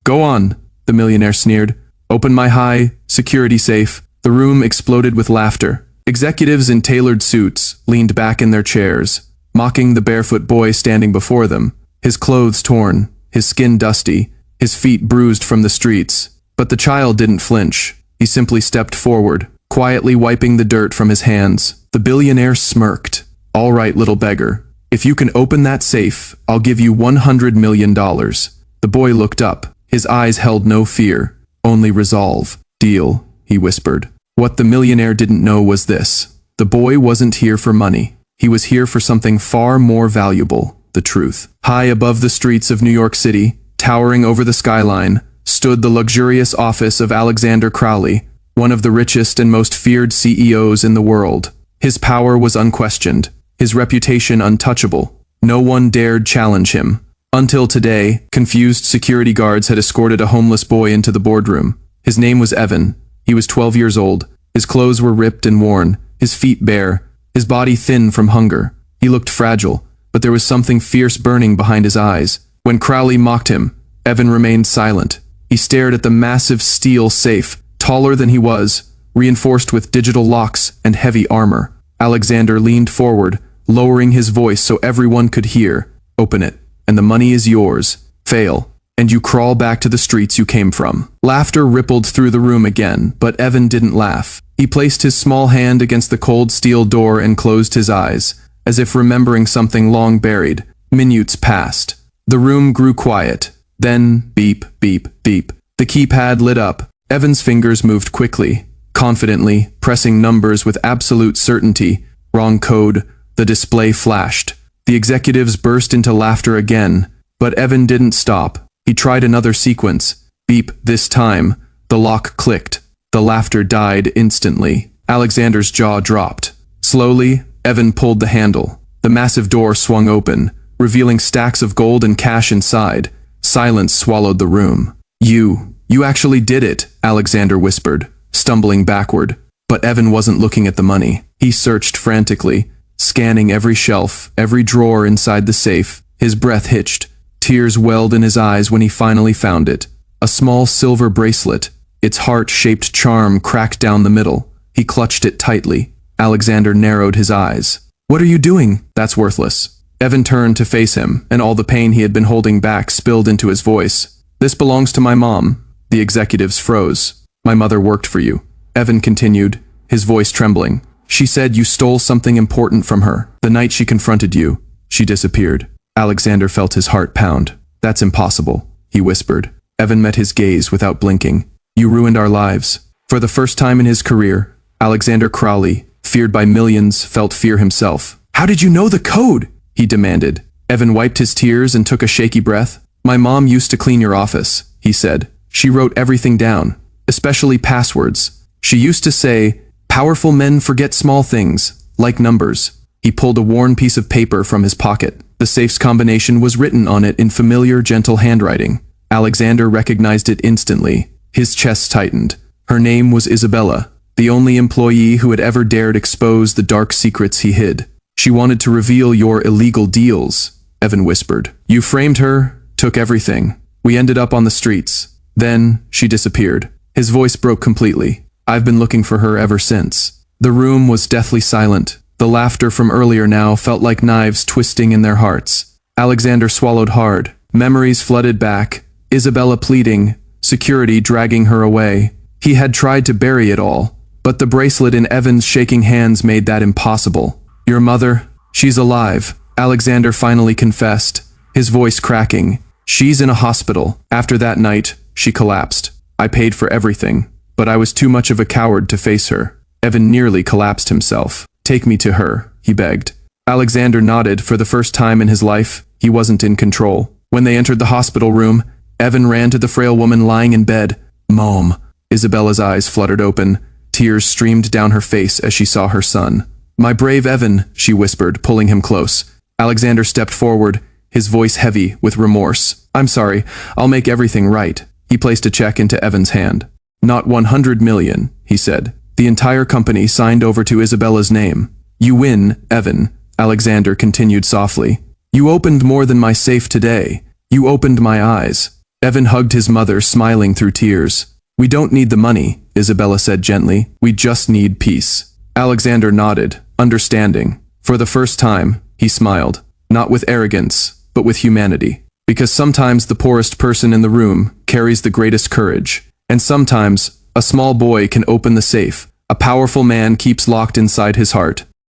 Go on, the millionaire sneered. Open my high security safe. The room exploded with laughter. Executives in tailored suits leaned back in their chairs, mocking the barefoot boy standing before them, his clothes torn, his skin dusty, his feet bruised from the streets. But the child didn't flinch. He simply stepped forward, quietly wiping the dirt from his hands. The billionaire smirked. All right, little beggar. If you can open that safe, I'll give you $100 million. The boy looked up. His eyes held no fear, only resolve. Deal, he whispered. What the millionaire didn't know was this. The boy wasn't here for money. He was here for something far more valuable, the truth. High above the streets of New York City, towering over the skyline, stood the luxurious office of Alexander Crowley, one of the richest and most feared CEOs in the world. His power was unquestioned, his reputation untouchable. No one dared challenge him. Until today, confused security guards had escorted a homeless boy into the boardroom. His name was Evan. He was 12 years old. His clothes were ripped and worn, his feet bare, his body thin from hunger. He looked fragile, but there was something fierce burning behind his eyes. When Crowley mocked him, Evan remained silent. He stared at the massive steel safe, taller than he was, reinforced with digital locks and heavy armor. Alexander leaned forward, lowering his voice so everyone could hear. Open it, and the money is yours. Fail, and you crawl back to the streets you came from. Laughter rippled through the room again, but Evan didn't laugh. He placed his small hand against the cold steel door and closed his eyes, as if remembering something long buried. Minutes passed. The room grew quiet. Then, beep, beep, beep. The keypad lit up. Evan's fingers moved quickly, confidently, pressing numbers with absolute certainty. Wrong code. The display flashed. The executives burst into laughter again, but Evan didn't stop. He tried another sequence. Beep, this time. The lock clicked. The laughter died instantly. Alexander's jaw dropped. Slowly, Evan pulled the handle. The massive door swung open, revealing stacks of gold and cash inside. Silence swallowed the room. You actually did it, Alexander whispered, stumbling backward. But Evan wasn't looking at the money. He searched frantically, scanning every shelf, every drawer inside the safe. His breath hitched. Tears welled in his eyes when he finally found it. A small silver bracelet. Its heart-shaped charm cracked down the middle. He clutched it tightly. Alexander narrowed his eyes. What are you doing? That's worthless. Evan turned to face him, and all the pain he had been holding back spilled into his voice. This belongs to my mom. The executives froze. My mother worked for you. Evan continued, his voice trembling. She said you stole something important from her. The night she confronted you, she disappeared. Alexander felt his heart pound. That's impossible, he whispered. Evan met his gaze without blinking. You ruined our lives. For the first time in his career, Alexander Crowley, feared by millions, felt fear himself. How did you know the code? He demanded. Evan wiped his tears and took a shaky breath. My mom used to clean your office, he said. She wrote everything down, especially passwords. She used to say, powerful men forget small things, like numbers. He pulled a worn piece of paper from his pocket. The safe's combination was written on it in familiar, gentle handwriting. Alexander recognized it instantly. His chest tightened. Her name was Isabella, the only employee who had ever dared expose the dark secrets he hid. She wanted to reveal your illegal deals, Evan whispered. You framed her, took everything. We ended up on the streets. Then, she disappeared. His voice broke completely. I've been looking for her ever since. The room was deathly silent. The laughter from earlier now felt like knives twisting in their hearts. Alexander swallowed hard. Memories flooded back. Isabella pleading, security dragging her away. He had tried to bury it all, but the bracelet in Evan's shaking hands made that impossible. Your mother? She's alive, Alexander finally confessed, his voice cracking. She's in a hospital. After that night, she collapsed. I paid for everything, but I was too much of a coward to face her. Evan nearly collapsed himself. Take me to her, he begged. Alexander nodded. For the first time in his life, he wasn't in control. When they entered the hospital room, Evan ran to the frail woman lying in bed. Mom. Isabella's eyes fluttered open. Tears streamed down her face as she saw her son. My brave Evan, she whispered, pulling him close. Alexander stepped forward, his voice heavy with remorse. I'm sorry, I'll make everything right. He placed a check into Evan's hand. Not 100 million, he said. The entire company signed over to Isabella's name. You win, Evan, Alexander continued softly. You opened more than my safe today. You opened my eyes. Evan hugged his mother, smiling through tears. We don't need the money, Isabella said gently. We just need peace. Alexander nodded, understanding. For the first time, he smiled. Not with arrogance, but with humanity. Because sometimes the poorest person in the room carries the greatest courage. And sometimes, a small boy can open the safe a powerful man keeps locked inside his heart.